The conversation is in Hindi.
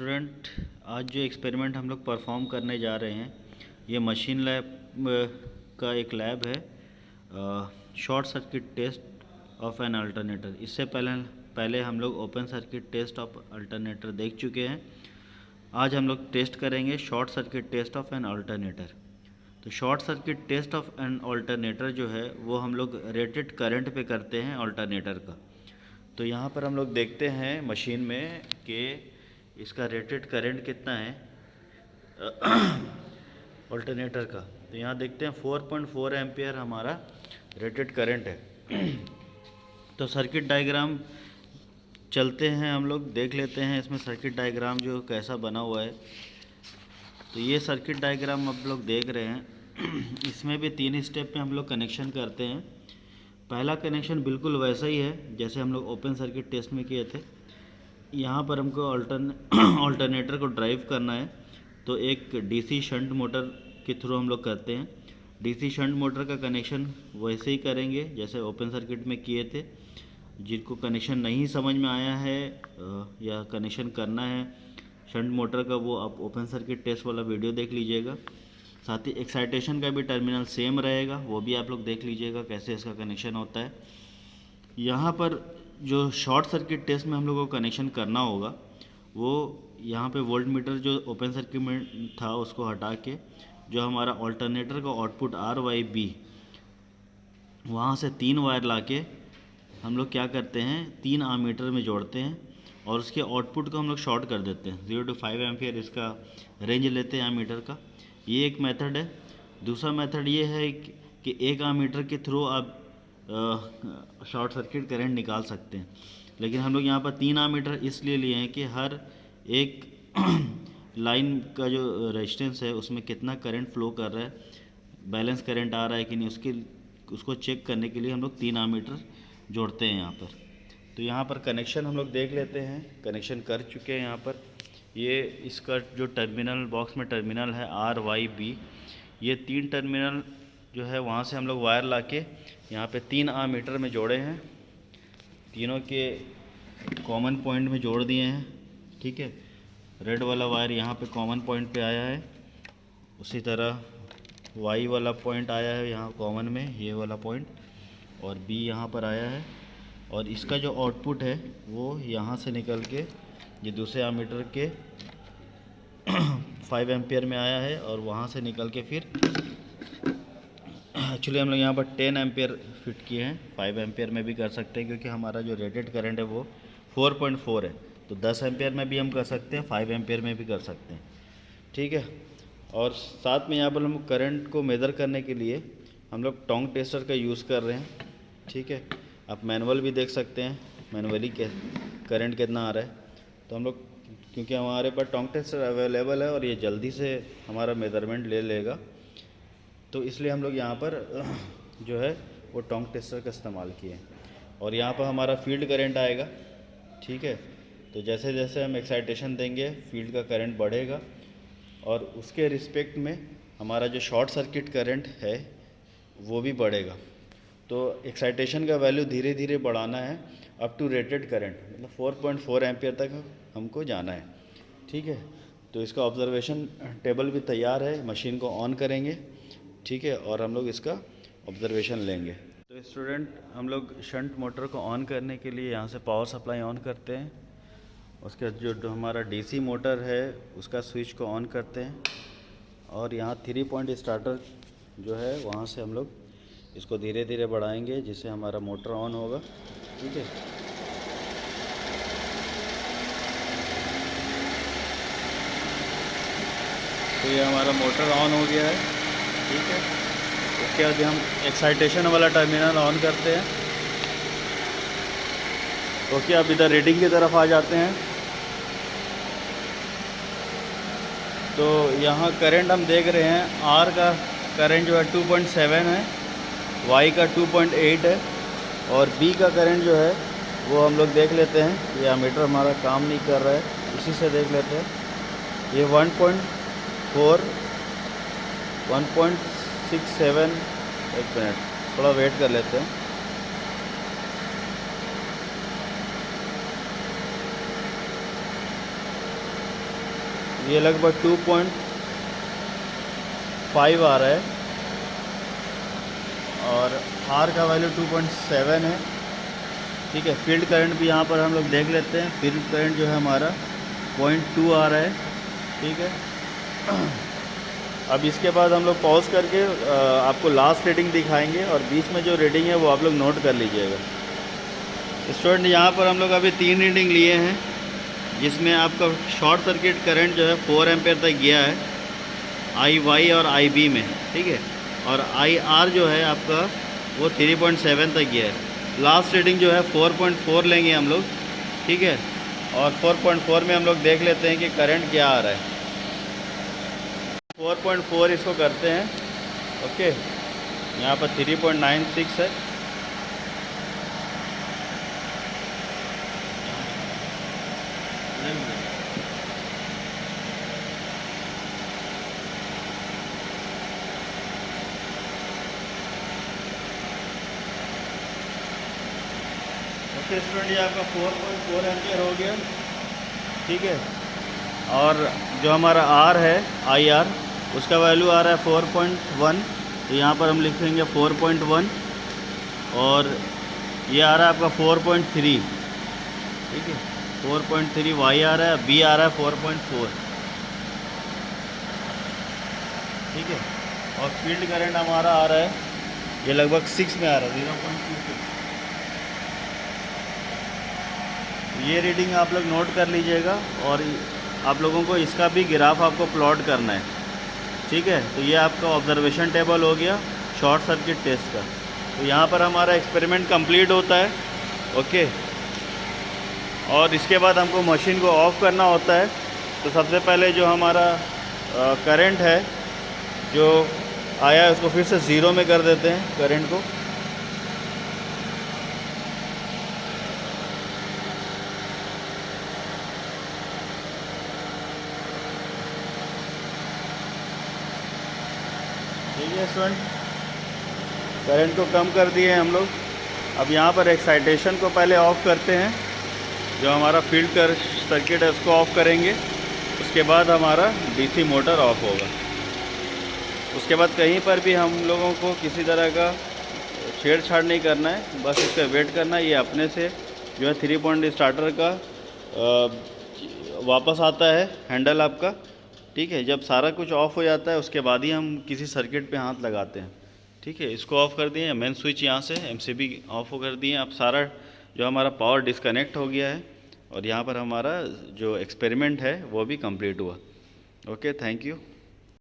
स्टूडेंट, आज जो एक्सपेरिमेंट हम लोग परफॉर्म करने जा रहे हैं ये मशीन लैब का एक लैब है, short circuit test of an alternator. इससे पहले हम लोग open circuit test of alternator देख चुके हैं। आज हम लोग टेस्ट करेंगे short circuit test of an alternator. तो short circuit test of an alternator जो है वो हम लोग रेटेड करंट पे करते हैं अल्टरनेटर का। तो यहाँ पर हम लोग देखते हैं मशीन में कि इसका रेटेड करंट कितना है अल्टरनेटर का। तो यहाँ देखते हैं 4.4 एम्पियर हमारा रेटेड करंट है। तो सर्किट डायग्राम चलते हैं, हम लोग देख लेते हैं इसमें सर्किट डायग्राम जो कैसा बना हुआ है। तो ये सर्किट डायग्राम आप लोग देख रहे हैं। इसमें भी 3 स्टेप में हम लोग कनेक्शन करते हैं। पहला कनेक्शन बिल्कुल वैसा ही है जैसे हम लोग ओपन सर्किट टेस्ट में किए थे। यहाँ पर हमको अल्टरनेटर को ड्राइव करना है, तो एक डीसी शंट मोटर के थ्रू हम लोग करते हैं। डीसी शंट मोटर का कनेक्शन वैसे ही करेंगे जैसे ओपन सर्किट में किए थे। जिनको कनेक्शन नहीं समझ में आया है या कनेक्शन करना है शंट मोटर का, वो आप ओपन सर्किट टेस्ट वाला वीडियो देख लीजिएगा। साथ ही एक्साइटेशन का भी टर्मिनल सेम रहेगा, वो भी आप लोग देख लीजिएगा कैसे इसका कनेक्शन होता है। यहाँ पर जो शॉर्ट सर्किट टेस्ट में हम लोगों को कनेक्शन करना होगा वो यहाँ पे वोल्ट मीटर जो ओपन सर्किट में था उसको हटा के जो हमारा अल्टरनेटर का आउटपुट RYB, वहाँ से 3 वायर लाके हम लोग क्या करते हैं 3 आमीटर में जोड़ते हैं और उसके आउटपुट को हम लोग शॉर्ट कर देते हैं। 0 to 5 एम्पियर इसका रेंज लेते हैं आमीटर का। ये एक मेथड है। दूसरा मेथड ये है कि 1 आमीटर के थ्रू आप शॉर्ट सर्किट करंट निकाल सकते हैं, लेकिन हम लोग यहाँ पर 3 आमीटर इसलिए लिए हैं कि हर एक लाइन का जो रेजिस्टेंस है उसमें कितना करंट फ्लो कर रहा है, बैलेंस करंट आ रहा है कि नहीं, उसको चेक करने के लिए हम लोग 3 आमीटर जोड़ते हैं यहाँ पर। तो यहाँ पर कनेक्शन हम लोग देख लेते हैं, कनेक्शन कर चुके हैं। यहाँ पर ये इसका जो टर्मिनल बॉक्स में टर्मिनल है RYB, ये 3 टर्मिनल जो है वहाँ से हम लोग वायर लाके यहाँ पे 3 आमीटर में जोड़े हैं। तीनों के कॉमन पॉइंट में जोड़ दिए हैं, ठीक है। रेड वाला वायर यहाँ पे कॉमन पॉइंट पे आया है, उसी तरह वाई वाला पॉइंट आया है यहाँ कॉमन में, ये वाला पॉइंट, और बी यहाँ पर आया है। और इसका जो आउटपुट है वो यहाँ से निकल के ये दूसरे आमीटर के 5 एम्पियर में आया है और वहाँ से निकल के फिर एक्चुअली हम लोग यहाँ पर 10 एम्पियर फिट किए हैं। 5 एम्पियर में भी कर सकते हैं क्योंकि हमारा जो रेटेड करंट है वो 4.4 है। तो 10 एम्पियर में भी हम कर सकते हैं, 5 एम्पियर में भी कर सकते हैं, ठीक है। और साथ में यहाँ पर हम करंट को मेज़र करने के लिए हम लोग टोंग टेस्टर का यूज़ कर रहे हैं, ठीक है। आप मैनुअल भी देख सकते हैं, मैनुअली करंट कितना आ रहा है। तो हम लोग क्योंकि हमारे पास टोंग टेस्टर अवेलेबल है और ये जल्दी से हमारा मेज़रमेंट ले लेगा, तो इसलिए हम लोग यहाँ पर जो है वो टोंग टेस्टर का इस्तेमाल किए। और यहाँ पर हमारा फील्ड करंट आएगा, ठीक है। तो जैसे जैसे हम एक्साइटेशन देंगे फील्ड का करंट बढ़ेगा और उसके रिस्पेक्ट में हमारा जो शॉर्ट सर्किट करंट है वो भी बढ़ेगा। तो एक्साइटेशन का वैल्यू धीरे धीरे बढ़ाना है अप टू रेटेड करंट, मतलब 4.4 एम्पियर तक हमको जाना है, ठीक है। तो इसका ऑब्जर्वेशन टेबल भी तैयार है, मशीन को ऑन करेंगे, ठीक है, और हम लोग इसका ऑब्जर्वेशन लेंगे। तो स्टूडेंट, हम लोग शंट मोटर को ऑन करने के लिए यहाँ से पावर सप्लाई ऑन करते हैं। उसके जो हमारा डीसी मोटर है उसका स्विच को ऑन करते हैं और यहाँ 3 पॉइंट स्टार्टर जो है वहाँ से हम लोग इसको धीरे धीरे बढ़ाएंगे जिससे हमारा मोटर ऑन होगा, ठीक है। तो ये हमारा मोटर ऑन हो गया है, ठीक है। उसके बाद हम एक्साइटेशन वाला टर्मिनल ऑन करते हैं। ओके, अब इधर रीडिंग की तरफ आ जाते हैं। तो यहाँ करंट हम देख रहे हैं, R का करंट जो है 2.7 है, Y का 2.8 है और B का करंट जो है वो हम लोग देख लेते हैं। ये एमीटर हमारा काम नहीं कर रहा है, इसी से देख लेते हैं। ये 1.4 1.67, एक मिनट थोड़ा वेट कर लेते हैं। ये लगभग 2.5 आ रहा है और R का वैल्यू 2.7 है। ठीक है, फील्ड करंट भी यहाँ पर हम लोग देख लेते हैं। फील्ड करंट जो है हमारा 0.2 आ रहा है। ठीक है, अब इसके बाद हम लोग पॉज करके आपको लास्ट रीडिंग दिखाएंगे और बीच में जो रीडिंग है वो आप लोग नोट कर लीजिएगा। स्टूडेंट, यहाँ पर हम लोग अभी 3 रीडिंग लिए हैं, जिसमें आपका शॉर्ट सर्किट करंट जो है 4 एम्पेयर तक गया है IY और IB में। ठीक है, और IR जो है आपका वो 3.7 तक गया है। लास्ट रीडिंग जो है 4.4 लेंगे हम लोग। ठीक है, और 4.4 में हम लोग देख लेते हैं कि करंट क्या आ रहा है। 4.4 इसको करते हैं। ओके, यहाँ पर 3.96 है। ओके स्टूडेंट, ये आपका 4.4 एम्पियर हो गया। ठीक है, और जो हमारा R है IR, उसका वैल्यू आ रहा है 4.1। तो यहाँ पर हम लिखेंगे 4.1 और ये आ रहा है आपका 4.3। ठीक है, 4.3 Y आ रहा है, B आ रहा है 4.4। ठीक है, और फील्ड करंट हमारा आ रहा है ये लगभग 6 में आ रहा है, 0.26। ये रीडिंग आप लोग नोट कर लीजिएगा और आप लोगों को इसका भी ग्राफ आपको प्लॉट करना है। ठीक है, तो ये आपका ऑब्जर्वेशन टेबल हो गया शॉर्ट सर्किट टेस्ट का। तो यहाँ पर हमारा एक्सपेरिमेंट कंप्लीट होता है। ओके, और इसके बाद हमको मशीन को ऑफ़ करना होता है। तो सबसे पहले जो हमारा करंट है जो आया है उसको फिर से 0 में कर देते हैं करंट को। ठीक है स्टूडेंट, करंट को कम कर दिए हम लोग। अब यहाँ पर एक्साइटेशन को पहले ऑफ़ करते हैं। जो हमारा फील्ड कर सर्किट है उसको ऑफ़ करेंगे। उसके बाद हमारा DC मोटर ऑफ़ होगा। उसके बाद कहीं पर भी हम लोगों को किसी तरह का छेड़छाड़ नहीं करना है, बस इसका वेट करना है। ये अपने से जो है 3 पॉइंट स्टार्टर का वापस आता है हैंडल आपका। ठीक है, जब सारा कुछ ऑफ़ हो जाता है उसके बाद ही हम किसी सर्किट पे हाथ लगाते हैं। ठीक है, इसको ऑफ़ कर दिए, मेन स्विच यहाँ से MCB ऑफ़ कर दिए। अब सारा जो हमारा पावर डिस्कनेक्ट हो गया है और यहाँ पर हमारा जो एक्सपेरिमेंट है वो भी कंप्लीट हुआ। Okay, thank you.